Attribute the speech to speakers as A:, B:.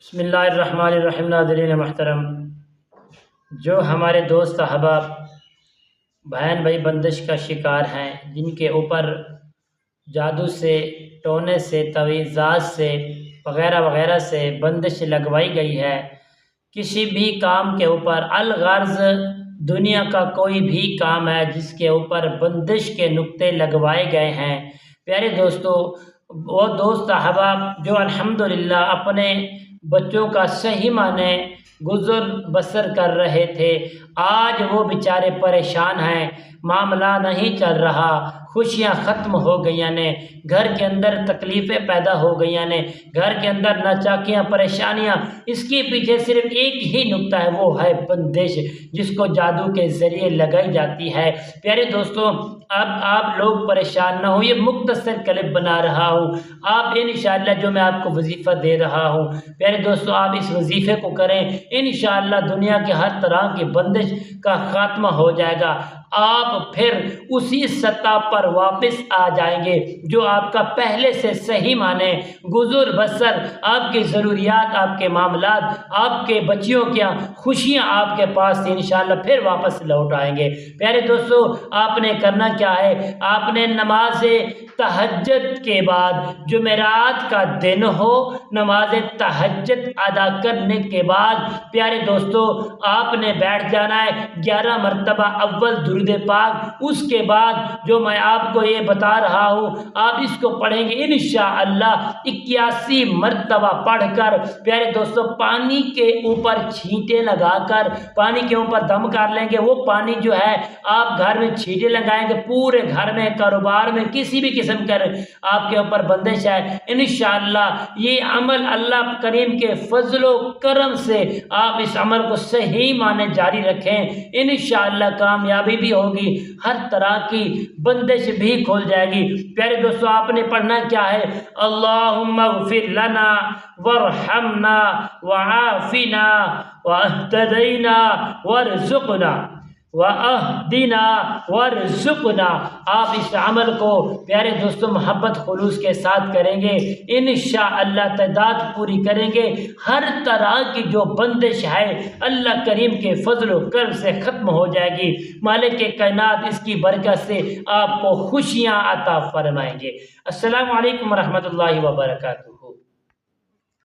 A: بسم اللہ الرحمن الرحیم۔ ناظرین محترم، جو ہمارے دوست احباب بہن بھائی بندش کا شکار ہیں، جن کے اوپر جادو سے، ٹونے سے، تعویذات سے وغیرہ وغیرہ سے بندش لگوائی گئی ہے، کسی بھی کام کے اوپر الغرض دنیا کا کوئی بھی کام ہے جس کے اوپر بندش کے نقطے لگوائے گئے ہیں، پیارے دوستو، وہ دوست احباب جو الحمدللہ اپنے بچوں کا صحیح معنی گزر بسر کر رہے تھے، آج وہ بیچارے پریشان ہیں، معاملہ نہیں چل رہا، خوشیاں ختم ہو گئیں نے، گھر کے اندر تکلیفیں پیدا ہو گئیں نے، گھر کے اندر ناچاکیاں پریشانیاں، اس کے پیچھے صرف ایک ہی نکتہ ہے، وہ ہے بندش، جس کو جادو کے ذریعے لگائی جاتی ہے۔ پیارے دوستوں، اب آپ لوگ پریشان نہ ہو، یہ مختصر کلپ بنا رہا ہوں، آپ انشاءاللہ جو میں آپ کو وظیفہ دے رہا ہوں، پیارے دوستو آپ اس وظیفے کو کریں، انشاءاللہ دنیا کے ہر طرح کی بندش کا خاتمہ ہو جائے گا، آپ پھر اسی سطح پر واپس آ جائیں گے جو آپ کا پہلے سے صحیح معنی گزر بسر، آپ کی ضروریات، آپ کے معاملات، آپ کے بچیوں کی خوشیاں آپ کے پاس انشاءاللہ پھر واپس لوٹ آئیں گے۔ پیارے دوستو، آپ نے کرنا کیا ہے، آپ نے نماز تہجد کے بعد، جمعرات کا دن ہو، نماز تہجد ادا کرنے کے بعد پیارے دوستو آپ نے بیٹھ جانا ہے 11 مرتبہ اول درود پاک، اس کے بعد جو میں آپ کو یہ بتا رہا ہوں آپ اس کو پڑھیں گے انشاءاللہ 81 مرتبہ پڑھ کر، پیارے دوستو پانی کے اوپر چھینٹے لگا کر، پانی کے اوپر دم کر لیں گے، وہ پانی جو ہے آپ گھر میں چھینٹے لگائیں گے، پورے گھر میں، کاروبار میں، کسی بھی قسم کا آپ کے اوپر بندش ہے، انشاءاللہ یہ عمل اللہ کریم کے فضل و کرم سے آپ اس عمل کو صحیح معنی جاری رکھیں، انشاءاللہ کامیابی بھی ہوگی، ہر طرح کی بندش بھی کھول جائے گی۔ پیارے دوستو آپ نے پڑھنا کیا ہے، اللہم اغفر لنا وارحمنا وعافنا واہتدینا وارزقنا وَأَهْدِنَا وَارْزُقْنَا، آپ اس عمل کو پیارے دوستو محبت خلوص کے ساتھ کریں گے، انشاءاللہ تعداد پوری کریں گے، ہر طرح کی جو بندش ہے اللہ کریم کے فضل و کرم سے ختم ہو جائے گی، مالک کائنات اس کی برکت سے آپ کو خوشیاں عطا فرمائیں گے۔ السلام علیکم ورحمۃ اللہ وبرکاتہ۔